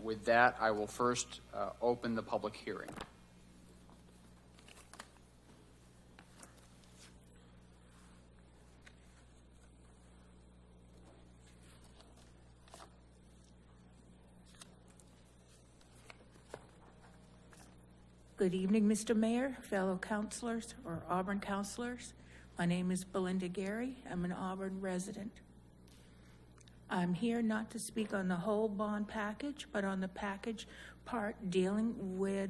with that, I will first open the public hearing. Good evening, Mr. Mayor, fellow councilors, or Auburn councilors. My name is Belinda Gary. I'm an Auburn resident. I'm here not to speak on the whole bond package, but on the package part dealing with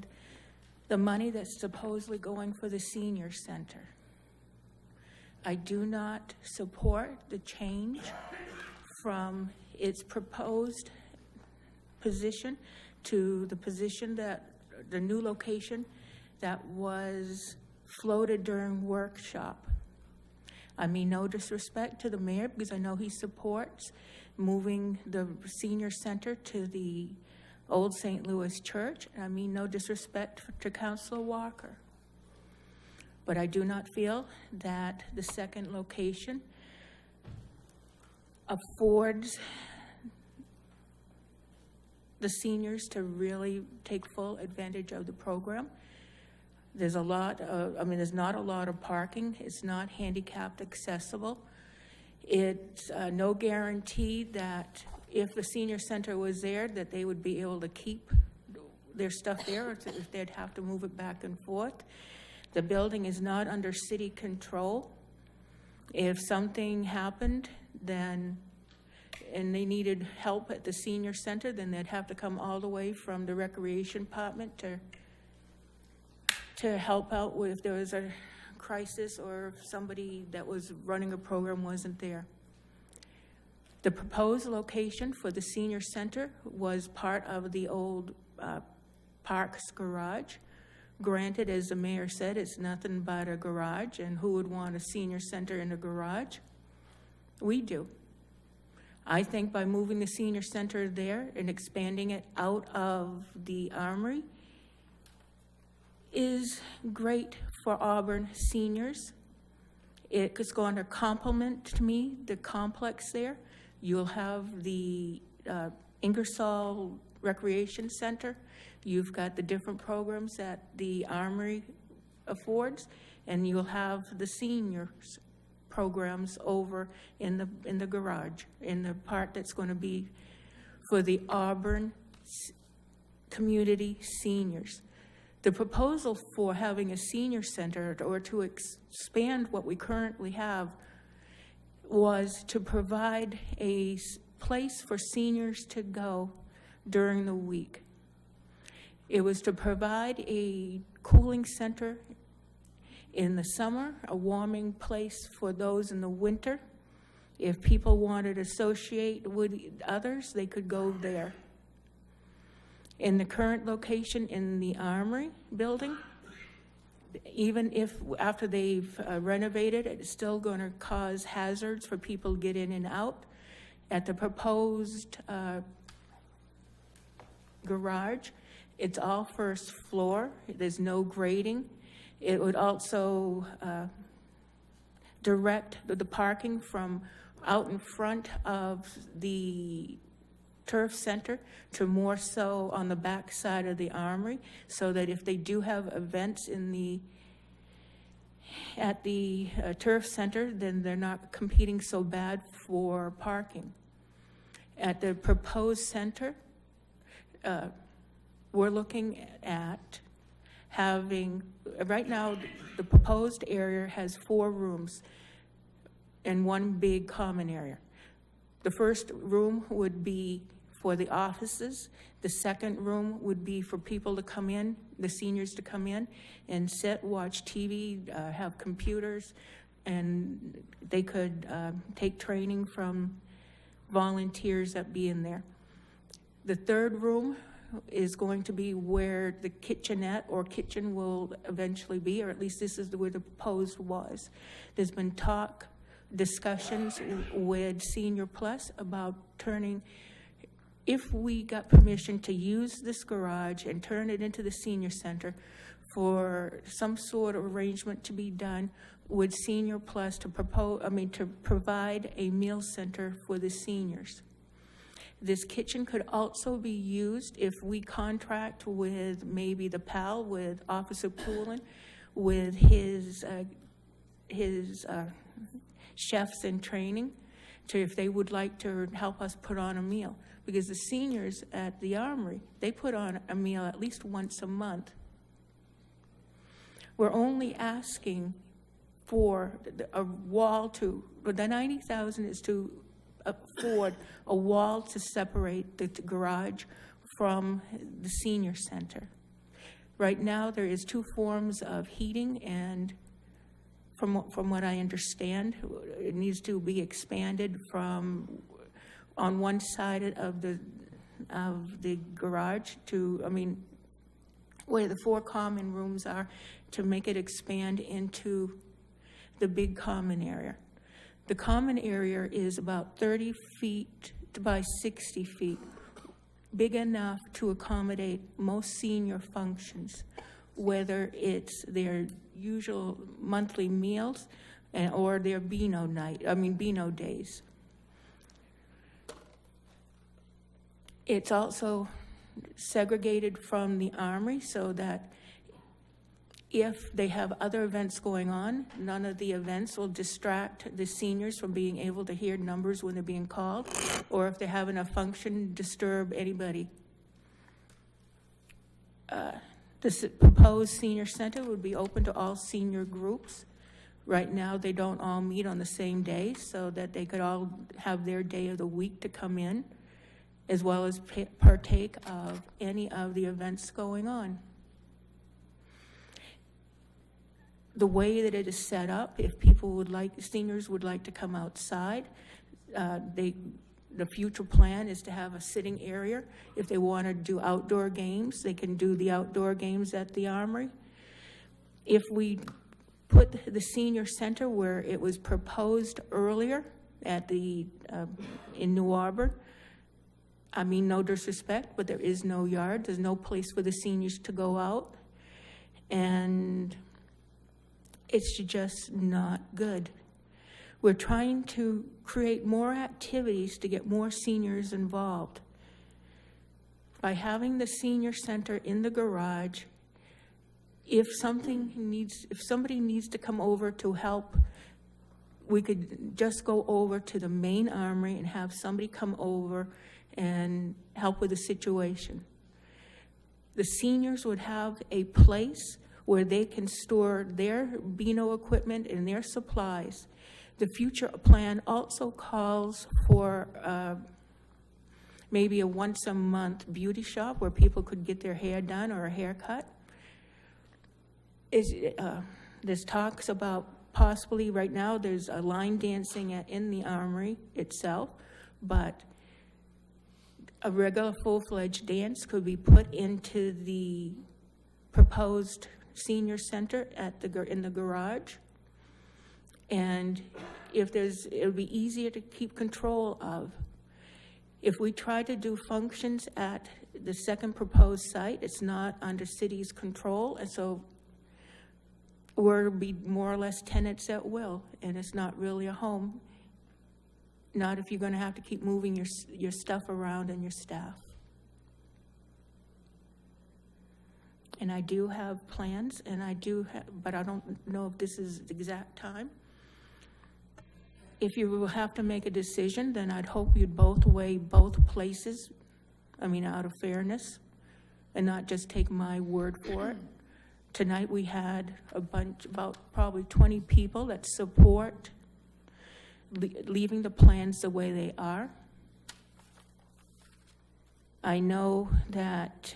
the money that's supposedly going for the senior center. I do not support the change from its proposed position to the position that the new location that was floated during workshop. I mean no disrespect to the mayor, because I know he supports moving the senior center to the old St. Louis Church. I mean no disrespect to Councilor Walker. But I do not feel that the second location affords the seniors to really take full advantage of the program. There's a lot of, there's not a lot of parking. It's not handicapped accessible. It's no guarantee that if the senior center was there, that they would be able to keep their stuff there, or if they'd have to move it back and forth. The building is not under city control. If something happened, then and they needed help at the senior center, then they'd have to come all the way from the recreation department to help out with if there was a crisis or if somebody that was running a program wasn't there. The proposed location for the senior center was part of the old Parks garage. Granted, as the mayor said, it's nothing but a garage, and who would want a senior center in a garage? We do. I think by moving the senior center there and expanding it out of the Armory is great for Auburn seniors. It's going to complement to me the complex there. You'll have the Ingersoll Recreation Center. You've got the different programs that the Armory affords, and you'll have the seniors programs over in the garage, in the part that's going to be for the Auburn community seniors. The proposal for having a senior center or to expand what we currently have was to provide a place for seniors to go during the week. It was to provide a cooling center in the summer, a warming place for those in the winter. If people wanted to associate with others, they could go there. In the current location in the Armory building, even if after they've renovated it, it's still going to cause hazards for people to get in and out. At the proposed garage, it's all first floor. There's no grading. It would also direct the parking from out in front of the turf center to more so on the back side of the Armory, so that if they do have events at the turf center, then they're not competing so bad for parking. At the proposed center, we're looking at having, right now, the proposed area has 4 rooms and 1 big common area. The first room would be for the offices. The second room would be for people to come in, the seniors to come in and sit, watch TV, have computers, and they could take training from volunteers that be in there. The third room is going to be where the kitchenette or kitchen will eventually be, or at least this is where the proposed was. There's been discussions with Senior Plus about turning, if we got permission to use this garage and turn it into the senior center, for some sort of arrangement to be done with Senior Plus to provide a meal center for the seniors. This kitchen could also be used if we contract with maybe the PAL, with Officer Poulin, with his chefs in training, to if they would like to help us put on a meal. Because the seniors at the Armory, they put on a meal at least once a month. We're only asking for a wall to, the 90,000 is to afford a wall to separate the garage from the senior center. Right now, there is 2 forms of heating, and from what I understand, it needs to be expanded from on one side of the garage to, I mean, where the 4 common rooms are, to make it expand into the big common area. The common area is about 30 feet by 60 feet, big enough to accommodate most senior functions, whether it's their usual monthly meals or their Beano days. It's also segregated from the Armory so that if they have other events going on, none of the events will distract the seniors from being able to hear numbers when they're being called, or if they're having a function, disturb anybody. This proposed senior center would be open to all senior groups. Right now, they don't all meet on the same day, so that they could all have their day of the week to come in, as well as partake of any of the events going on. The way that it is set up, if people would like, seniors would like to come outside, the future plan is to have a sitting area. If they want to do outdoor games, they can do the outdoor games at the Armory. If we put the senior center where it was proposed earlier at the in New Auburn, I mean, no disrespect, but there is no yard. There's no place for the seniors to go out. And it's just not good. We're trying to create more activities to get more seniors involved. By having the senior center in the garage, if somebody needs to come over to help, we could just go over to the main Armory and have somebody come over and help with the situation. The seniors would have a place where they can store their Beano equipment and their supplies. The future plan also calls for maybe a once-a-month beauty shop where people could get their hair done or a haircut. There's talks about possibly, right now, there's a line dancing in the Armory itself, but a regular full-fledged dance could be put into the proposed senior center in the garage. And it would be easier to keep control of. If we try to do functions at the second proposed site, it's not under city's control, and so we're be more or less tenants at will, and it's not really a home. Not if you're going to have to keep moving your stuff around and your staff. And I do have plans, and but I don't know if this is the exact time. If you will have to make a decision, then I'd hope you'd both weigh both places, out of fairness, and not just take my word for it. Tonight we had about probably 20 people that support leaving the plans the way they are. I know that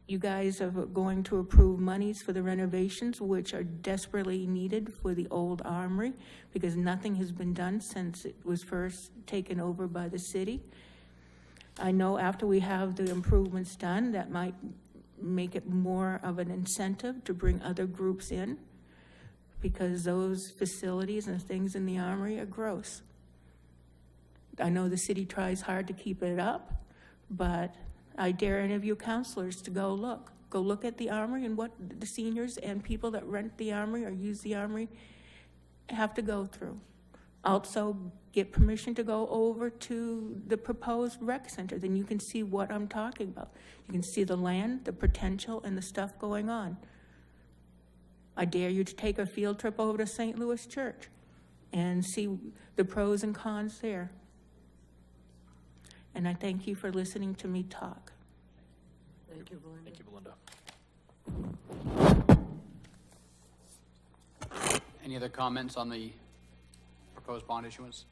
you guys are going to approve monies for the renovations, which are desperately needed for the old Armory, because nothing has been done since it was first taken over by the city. I know after we have the improvements done, that might make it more of an incentive to bring other groups in, because those facilities and things in the Armory are gross. I know the city tries hard to keep it up, but I dare any of you counselors to go look at the Armory and what the seniors and people that rent the Armory or use the Armory have to go through. Also, get permission to go over to the proposed rec center, then you can see what I'm talking about. You can see the land, the potential, and the stuff going on. I dare you to take a field trip over to St. Louis Church and see the pros and cons there. And I thank you for listening to me talk. Thank you, Belinda. Thank you, Belinda. Any other comments on the proposed bond issuance?